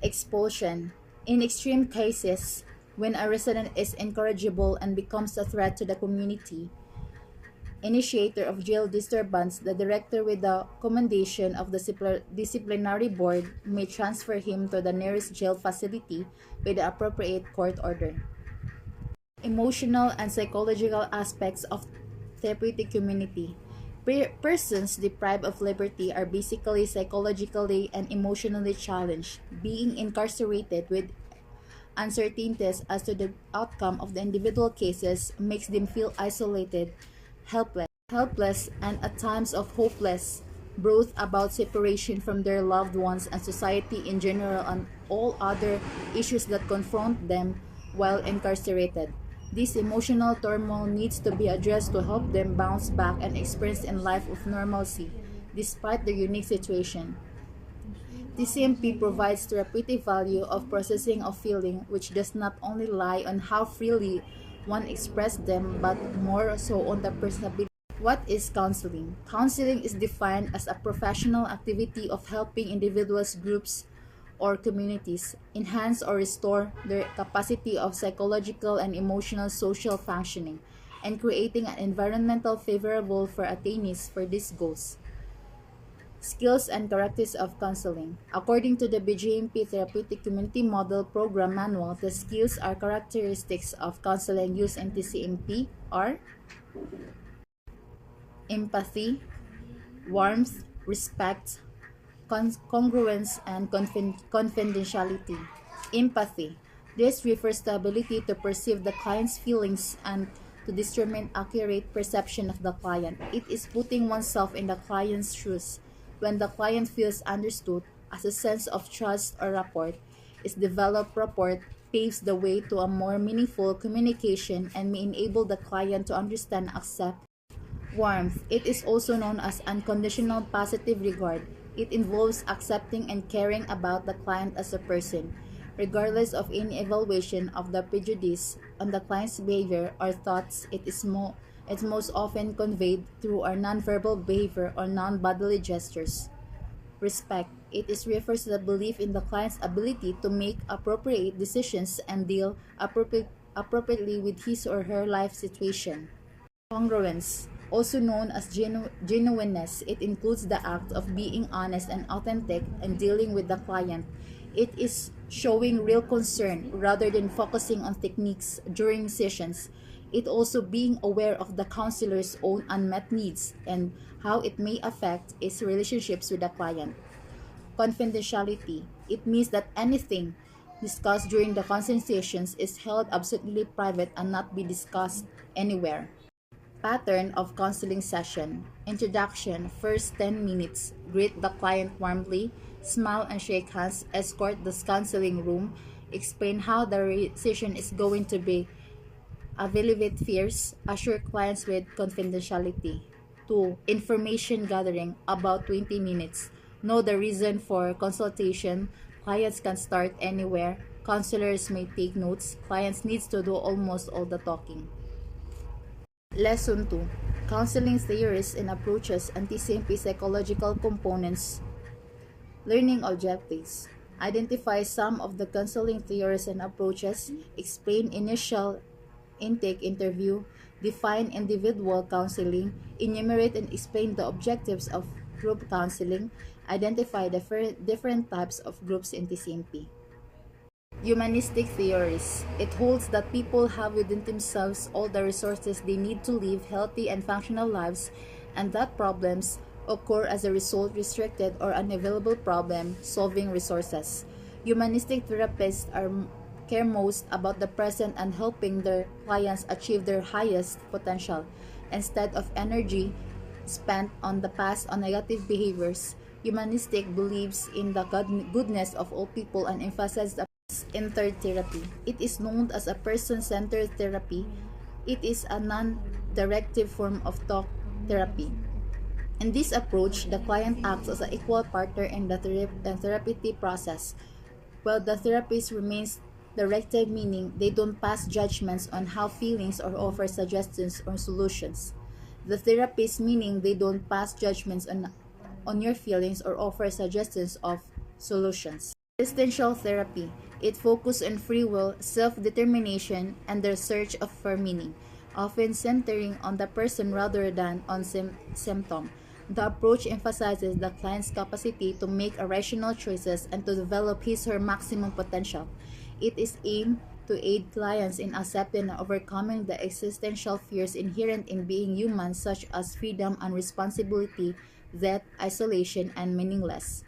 Speaker 1: expulsion. In extreme cases, when a resident is incorrigible and becomes a threat to the community, initiator of jail disturbance, the director with the commendation of the disciplinary board may transfer him to the nearest jail facility with the appropriate court order. Emotional and psychological aspects of therapeutic community. Persons deprived of liberty are basically psychologically and emotionally challenged. Being incarcerated with uncertainties as to the outcome of the individual cases makes them feel isolated, helpless, and at times of hopeless, both about separation from their loved ones and society in general and all other issues that confront them while incarcerated. This emotional turmoil needs to be addressed to help them bounce back and experience in life of normalcy, despite their unique situation. TCMP provides therapeutic value of processing of feeling, which does not only lie on how freely one expresses them, but more so on the personability. What is counseling? Counseling is defined as a professional activity of helping individuals, groups, or communities enhance or restore their capacity of psychological and emotional social functioning, and creating an environment favorable for attendees for these goals. Skills and characteristics of counseling. According to the BJMP Therapeutic Community Model Program Manual, the skills or characteristics of counseling used in TCMP are empathy, warmth, respect, congruence, and confidentiality. Empathy. This refers to the ability to perceive the client's feelings and to determine accurate perception of the client. It is putting oneself in the client's shoes. When the client feels understood, as a sense of trust or rapport is developed, rapport paves the way to a more meaningful communication and may enable the client to understand and accept. Warmth. It is also known as unconditional positive regard. It involves accepting and caring about the client as a person, regardless of any evaluation of the prejudice on the client's behavior or thoughts. It's most often conveyed through our nonverbal behavior or non-bodily gestures. Respect. It is refers to the belief in the client's ability to make appropriate decisions and deal appropriately with his or her life situation. Congruence, also known as genuineness, it includes the act of being honest and authentic and dealing with the client. It is showing real concern rather than focusing on techniques during sessions. It also being aware of the counselor's own unmet needs and how it may affect its relationships with the client. Confidentiality. It means that anything discussed during the consultations is held absolutely private and not be discussed anywhere. Pattern of counseling session. Introduction. First 10 minutes. Greet the client warmly. Smile and shake hands. Escort the counseling room. Explain how the session is going to be. Alleviate fears. Assure clients with confidentiality. 2. Information gathering. About 20 minutes. Know the reason for consultation. Clients can start anywhere. Counselors may take notes. Clients needs to do almost all the talking. Lesson 2. Counseling theories and approaches, anti-CMP psychological components, learning objectives. Identify some of the counseling theories and approaches, explain initial intake interview, define individual counseling, enumerate and explain the objectives of group counseling, identify the different types of groups in TCMP. Humanistic theories. It holds that people have within themselves all the resources they need to live healthy and functional lives, and that problems occur as a result restricted or unavailable problem-solving resources. Humanistic therapists care most about the present and helping their clients achieve their highest potential, instead of energy spent on the past on negative behaviors. Humanistic believes in the goodness of all people and emphasizes the centered therapy. It is known as a person-centered therapy. It is a non-directive form of talk therapy. In this approach, the client acts as an equal partner in the therapeutic process, while the therapist remains directed, meaning they don't pass judgments on how feelings or offer suggestions or solutions. The therapist, meaning they don't pass judgments on your feelings or offer suggestions of solutions. Existential therapy. It focuses on free will, self-determination, and the search for meaning, often centering on the person rather than on symptom. The approach emphasizes the client's capacity to make rational choices and to develop his or her maximum potential. It is aimed to aid clients in accepting and overcoming the existential fears inherent in being human, such as freedom and responsibility, death, isolation, and meaningless.